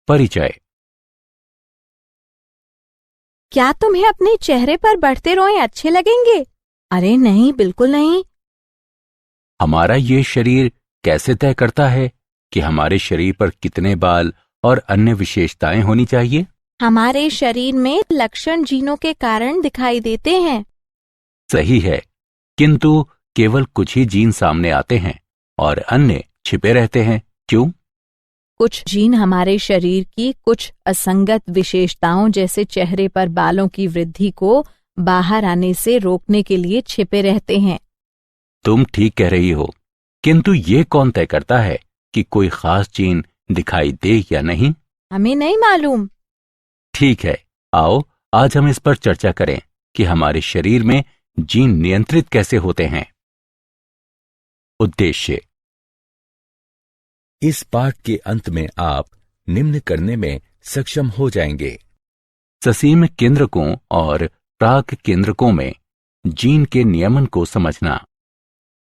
परिचय। क्या तुम्हें अपने चेहरे पर बढ़ते रोए अच्छे लगेंगे? अरे नहीं, बिल्कुल नहीं। हमारा ये शरीर कैसे तय करता है कि हमारे शरीर पर कितने बाल और अन्य विशेषताएं होनी चाहिए? हमारे शरीर में लक्षण जीनों के कारण दिखाई देते हैं। सही है, किंतु केवल कुछ ही जीन सामने आते हैं और अन्य छिपे रहते हैं। क्यों? कुछ जीन हमारे शरीर की कुछ असंगत विशेषताओं जैसे चेहरे पर बालों की वृद्धि को बाहर आने से रोकने के लिए छिपे रहते हैं। तुम ठीक कह रही हो, किंतु ये कौन तय करता है कि कोई खास जीन दिखाई दे या नहीं? हमें नहीं मालूम। ठीक है, आओ आज हम इस पर चर्चा करें कि हमारे शरीर में जीन नियंत्रित कैसे होते हैं। उद्देश्य। इस पाठ के अंत में आप निम्न करने में सक्षम हो जाएंगे। ससीम केंद्रकों और प्राक केंद्रकों में जीन के नियमन को समझना,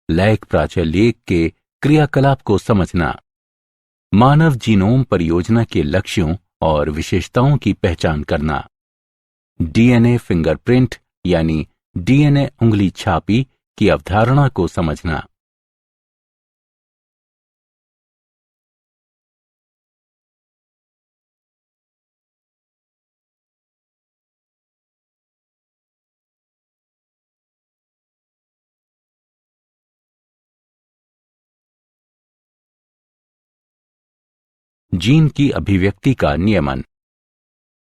लैक प्राचल्यक के क्रियाकलाप को समझना, मानव जीनोम परियोजना के लक्ष्यों और विशेषताओं की पहचान करना, डीएनए फिंगरप्रिंट यानी डीएनए उंगली छापी की अवधारणा को समझना। जीन की अभिव्यक्ति का नियमन।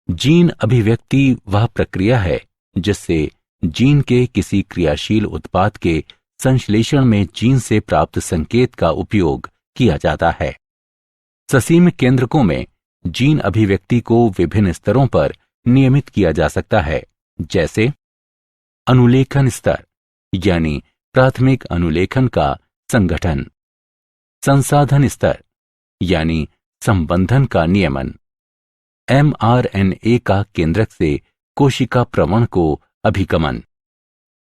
जीन अभिव्यक्ति वह प्रक्रिया है जिससे जीन के किसी क्रियाशील उत्पाद के संश्लेषण में जीन से प्राप्त संकेत का उपयोग किया जाता है। ससीम केंद्रकों में जीन अभिव्यक्ति को विभिन्न स्तरों पर नियमित किया जा सकता है, जैसे अनुलेखन स्तर यानी प्राथमिक अनुलेखन का संगठन, संसाधन स्तर यानी संबंधन का नियमन, mRNA का केंद्रक से कोशिका प्रवण को अभिगमन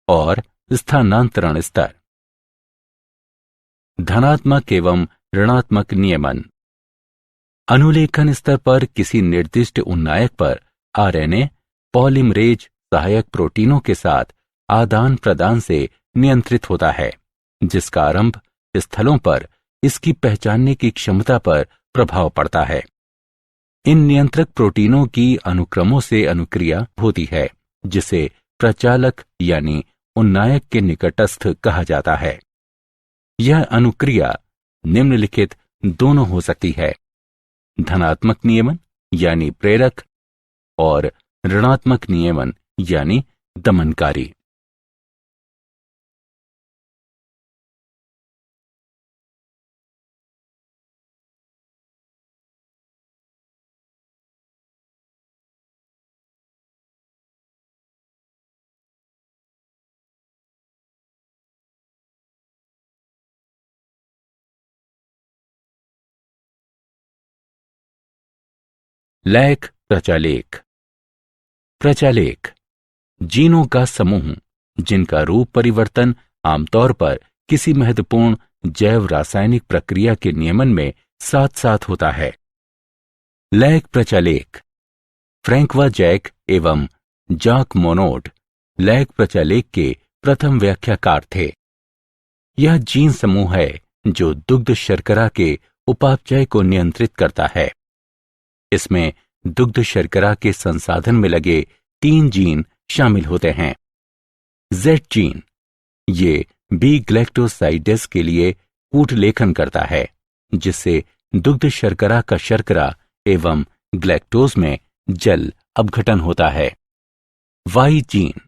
और स्थानांतरण स्तर। धनात्मक एवं ऋणात्मक नियमन। अनुलेखन स्तर पर किसी निर्दिष्ट उन्नायक पर आरएनए पॉलीमरेज सहायक प्रोटीनों के साथ आदान प्रदान से नियंत्रित होता है, जिसका आरंभ स्थलों पर इसकी पहचानने की क्षमता पर प्रभाव पड़ता है। इन नियंत्रक प्रोटीनों की अनुक्रमों से अनुक्रिया होती है, जिसे प्रचालक यानी उन्नायक के निकटस्थ कहा जाता है। यह अनुक्रिया निम्नलिखित दोनों हो सकती है: धनात्मक नियमन यानी प्रेरक और ऋणात्मक नियमन यानी दमनकारी। लैक प्रचालेख। प्रचालेख जीनों का समूह जिनका रूप परिवर्तन आमतौर पर किसी महत्वपूर्ण जैव रासायनिक प्रक्रिया के नियमन में साथ साथ होता है। लैक प्रचालेख फ्रैंकवा जैक एवं जाक मोनोड लैक प्रचालेख के प्रथम व्याख्याकार थे। यह जीन समूह है जो दुग्ध शर्करा के उपापचय को नियंत्रित करता है। इसमें दुग्ध शर्करा के संसाधन में लगे 3 जीन शामिल होते हैं। Z जीन ये बी ग्लैक्टोसाइडेस के लिए कूट लेखन करता है, जिससे दुग्ध शर्करा का शर्करा एवं ग्लैक्टोज में जल अपघटन होता है। Y जीन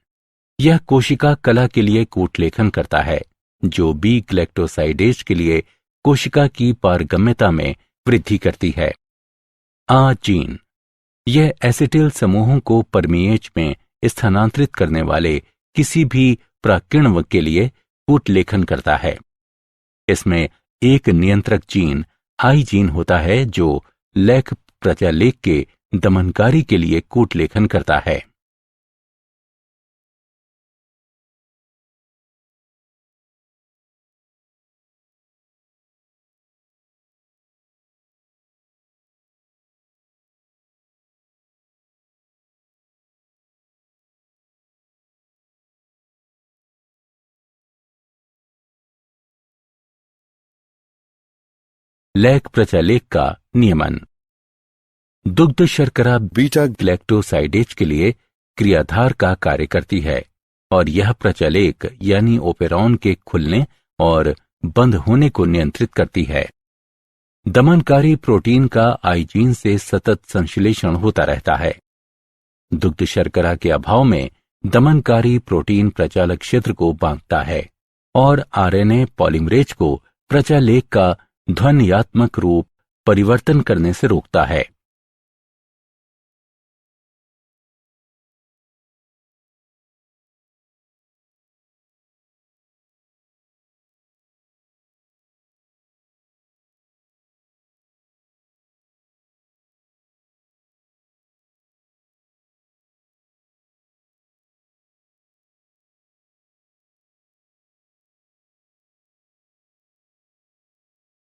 यह कोशिका कला के लिए कूट लेखन करता है, जो बी ग्लैक्टोसाइडेज के लिए कोशिका की पारगम्यता में वृद्धि करती है। आ जीन यह एसिटिल समूहों को परमीएज में स्थानांतरित करने वाले किसी भी प्राकिण्व के लिए कूट लेखन करता है। इसमें एक नियंत्रक जीन आई जीन होता है जो लैक प्रचालेख के दमनकारी के लिए कूट लेखन करता है। लैक प्रचालेख का नियमन। दुग्ध शर्करा बीटा ग्लैक्टोसाइडेज के लिए क्रियाधार का कार्य करती है और यह प्रचालेख यानी ओपेरॉन के खुलने और बंद होने को नियंत्रित करती है। दमनकारी प्रोटीन का आइजीन से सतत संश्लेषण होता रहता है। दुग्ध शर्करा के अभाव में दमनकारी प्रोटीन प्रचालक क्षेत्र को बांधता है और आरएनए पॉलीमरेज को प्रचालेख का ध्वन्यात्मक रूप परिवर्तन करने से रोकता है।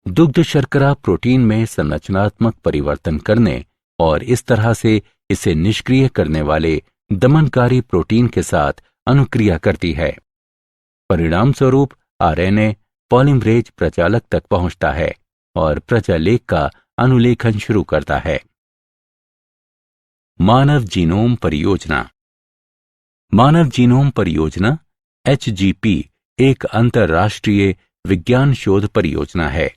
दुग्ध शर्करा प्रोटीन में संरचनात्मक परिवर्तन करने और इस तरह से इसे निष्क्रिय करने वाले दमनकारी प्रोटीन के साथ अनुक्रिया करती है। परिणाम स्वरूप आरएनए पॉलीमरेज प्रचालक तक पहुंचता है और प्रचालेख का अनुलेखन शुरू करता है। मानव जीनोम परियोजना। मानव जीनोम परियोजना HGP एक अंतर्राष्ट्रीय विज्ञान शोध परियोजना है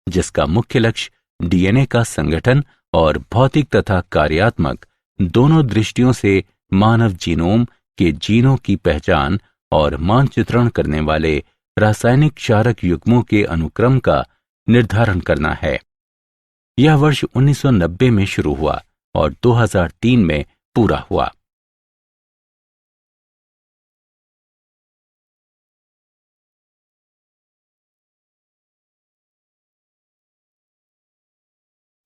जिसका मुख्य लक्ष्य डीएनए का संगठन और भौतिक तथा कार्यात्मक दोनों दृष्टियों से मानव जीनोम के जीनों की पहचान और मानचित्रण करने वाले रासायनिक क्षारक युग्मों के अनुक्रम का निर्धारण करना है। यह वर्ष 1990 में शुरू हुआ और 2003 में पूरा हुआ।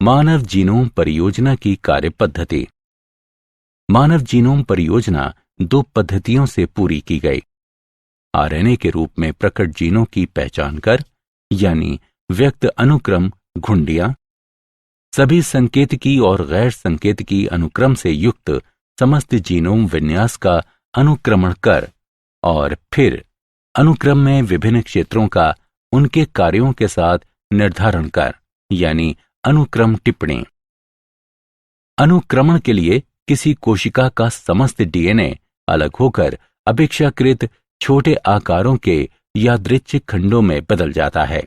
मानव जीनोम परियोजना की कार्य पद्धति। मानव जीनोम परियोजना 2 पद्धतियों से पूरी की गई। आरएनए के रूप में प्रकट जीनों की पहचान कर यानी व्यक्त अनुक्रम घुंडियां, सभी संकेतकी और गैर संकेतकी अनुक्रम से युक्त समस्त जीनोम विन्यास का अनुक्रमण कर और फिर अनुक्रम में विभिन्न क्षेत्रों का उनके कार्यों के साथ निर्धारण कर यानी अनुक्रम टिप्पणी। अनुक्रमण के लिए किसी कोशिका का समस्त डीएनए अलग होकर अपेक्षाकृत छोटे आकारों के यादृच्छिक खंडों में बदल जाता है।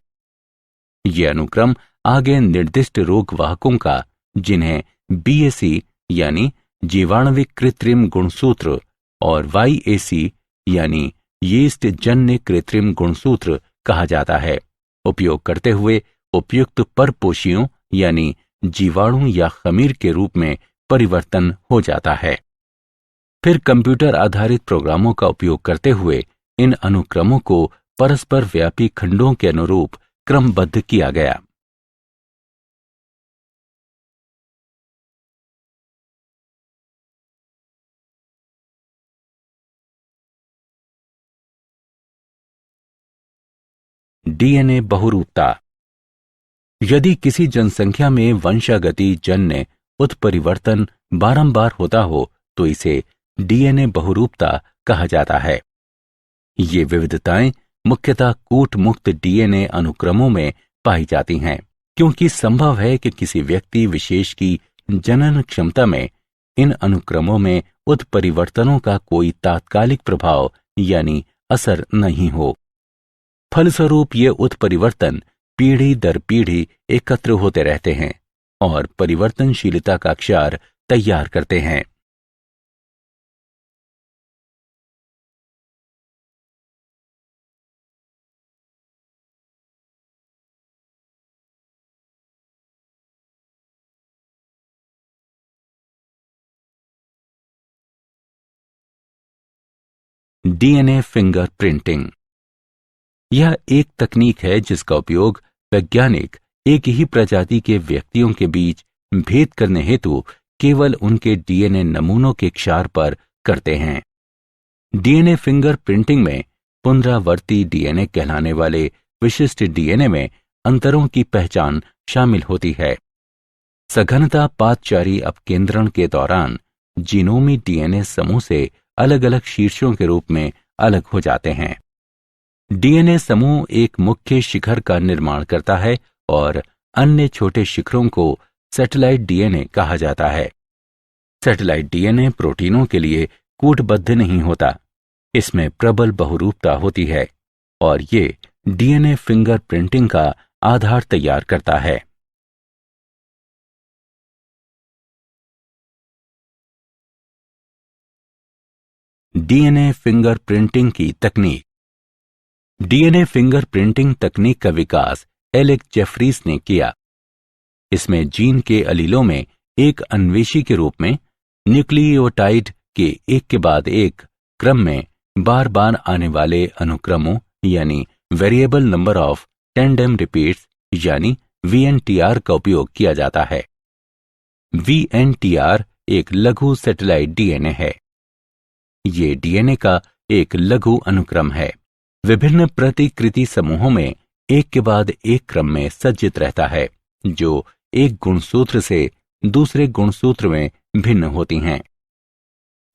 ये अनुक्रम आगे निर्दिष्ट रोगवाहकों का, जिन्हें बीएसी यानी जीवाणुविक कृत्रिम गुणसूत्र और वाईएसी यानी यीस्ट जन्य कृत्रिम गुणसूत्र कहा जाता है, उपयोग करते हुए उपयुक्त परपोषियों यानी जीवाणु या खमीर के रूप में परिवर्तन हो जाता है। फिर कंप्यूटर आधारित प्रोग्रामों का उपयोग करते हुए इन अनुक्रमों को परस्पर व्यापी खंडों के अनुरूप क्रमबद्ध किया गया। डीएनए बहुरूपता। यदि किसी जनसंख्या में वंशागति जन्य उत्परिवर्तन बारंबार होता हो तो इसे डीएनए बहुरूपता कहा जाता है। ये विविधताएं मुख्यतः कूट मुक्त डीएनए अनुक्रमों में पाई जाती हैं, क्योंकि संभव है कि किसी व्यक्ति विशेष की जनन क्षमता में इन अनुक्रमों में उत्परिवर्तनों का कोई तात्कालिक प्रभाव यानी असर नहीं हो। फलस्वरूप ये उत्परिवर्तन पीढ़ी दर पीढ़ी एकत्र होते रहते हैं और परिवर्तनशीलता का क्षार तैयार करते हैं। DNA finger printing. यह एक तकनीक है जिसका उपयोग वैज्ञानिक एक ही प्रजाति के व्यक्तियों के बीच भेद करने हेतु केवल उनके डीएनए नमूनों के क्षार पर करते हैं। डीएनए फिंगर प्रिंटिंग में पुनरावर्ती डीएनए कहलाने वाले विशिष्ट डीएनए में अंतरों की पहचान शामिल होती है। सघनता पादचारी अपकेंद्रण के दौरान जीनोमी डीएनए समूह से अलग अलग शीर्षों के रूप में अलग हो जाते हैं। डीएनए समूह एक मुख्य शिखर का निर्माण करता है और अन्य छोटे शिखरों को सैटेलाइट डीएनए कहा जाता है। सैटेलाइट डीएनए प्रोटीनों के लिए कूटबद्ध नहीं होता, इसमें प्रबल बहुरूपता होती है और ये डीएनए फिंगरप्रिंटिंग का आधार तैयार करता है। डीएनए फिंगरप्रिंटिंग की तकनीक। डीएनए फिंगरप्रिंटिंग तकनीक का विकास एलेक जेफरीज ने किया। इसमें जीन के अलीलों में एक अन्वेषी के रूप में न्यूक्लियोटाइड के एक के बाद एक क्रम में बार बार आने वाले अनुक्रमों यानी variable number of tandem repeats यानी वीएनटीआर का उपयोग किया जाता है। वीएनटीआर एक लघु सैटेलाइट डीएनए है। ये डीएनए का एक लघु अनुक्रम है। विभिन्न प्रतिकृति समूहों में एक के बाद एक क्रम में सज्जित रहता है, जो एक गुणसूत्र से दूसरे गुणसूत्र में भिन्न होती हैं।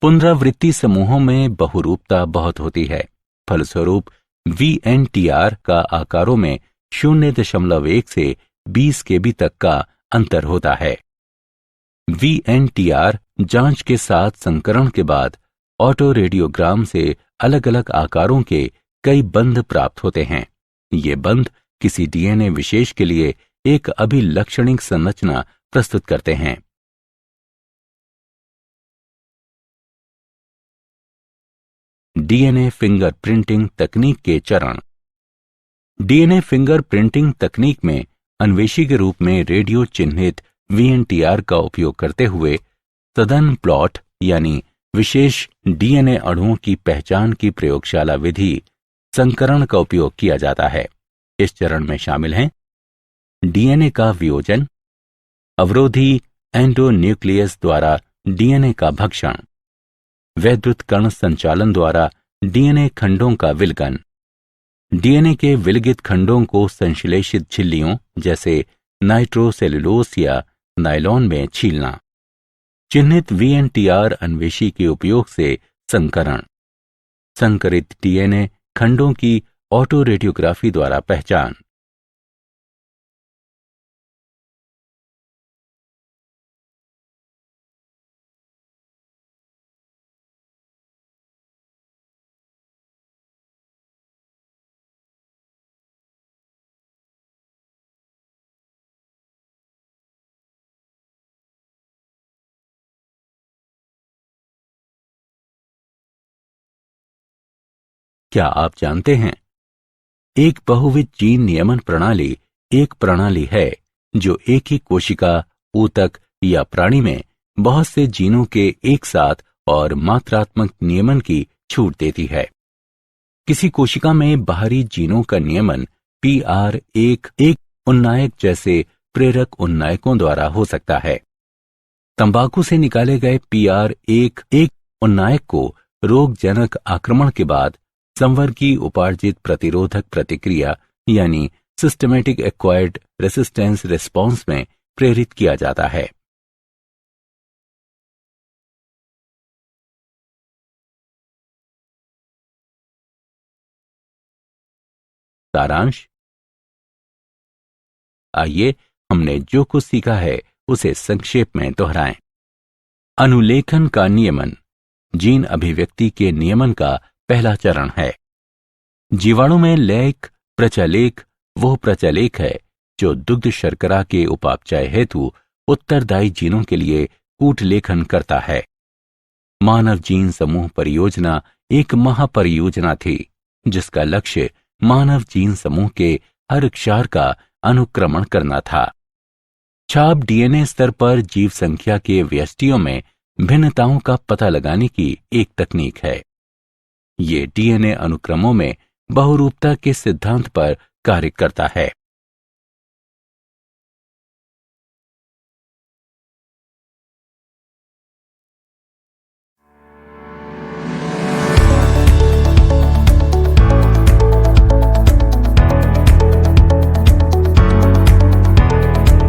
पुनरावृत्ति समूहों में बहुरूपता बहुत होती है। फलस्वरूप वीएनटीआर का आकारों में 0.1 से 20 kb तक का अंतर होता है। वीएनटीआर जांच के साथ संकरण के बाद ऑटो रेडियोग्राम से अलग अलग आकारों के कई बंध प्राप्त होते हैं। ये बंध किसी डीएनए विशेष के लिए एक अभिलक्षणिक संरचना प्रस्तुत करते हैं। डीएनए फिंगरप्रिंटिंग तकनीक के चरण। डीएनए फिंगरप्रिंटिंग तकनीक में अन्वेषी के रूप में रेडियो चिन्हित वीएनटीआर का उपयोग करते हुए सदन प्लॉट यानी विशेष डीएनए अणुओं की पहचान की प्रयोगशाला विधि संकरण का उपयोग किया जाता है। इस चरण में शामिल हैं डीएनए का वियोजन, अवरोधी एंडोन्यूक्लियस द्वारा डीएनए का भक्षण, वैद्युत कण संचालन द्वारा डीएनए खंडों का विलगन, डीएनए के विलगित खंडों को संश्लेषित झिल्लियों जैसे नाइट्रोसेलुलोस या नायलॉन में छीलना, चिन्हित वीएनटीआर अन्वेषी के उपयोग से संकरण, संकरित डीएनए खंडों की ऑटो रेडियोग्राफी द्वारा पहचान। क्या आप जानते हैं, एक बहुविध जीन नियमन प्रणाली एक प्रणाली है जो एक ही कोशिका, ऊतक या प्राणी में बहुत से जीनों के एक साथ और मात्रात्मक नियमन की छूट देती है। किसी कोशिका में बाहरी जीनों का नियमन PR1 उन्नायक जैसे प्रेरक उन्नायकों द्वारा हो सकता है। तंबाकू से निकाले गए PR1 उन्नायक को रोगजनक आक्रमण के बाद संवर्गी उपार्जित प्रतिरोधक प्रतिक्रिया यानी सिस्टमैटिक एक्वायर्ड रेसिस्टेंस रिस्पॉन्स में प्रेरित किया जाता है। सारांश। आइए हमने जो कुछ सीखा है उसे संक्षेप में दोहराएं। अनुलेखन का नियमन जीन अभिव्यक्ति के नियमन का पहला चरण है। जीवाणु में लैक प्रचालेख वह प्रचालेख है जो दुग्ध शर्करा के उपापचय हेतु उत्तरदायी जीनों के लिए कूटलेखन करता है। मानव जीन समूह परियोजना एक महापरियोजना थी जिसका लक्ष्य मानव जीन समूह के हर क्षार का अनुक्रमण करना था। छाप डीएनए स्तर पर जीव संख्या के व्यष्टियों में भिन्नताओं का पता लगाने की एक तकनीक है। ये डीएनए अनुक्रमों में बहुरूपता के सिद्धांत पर कार्य करता है।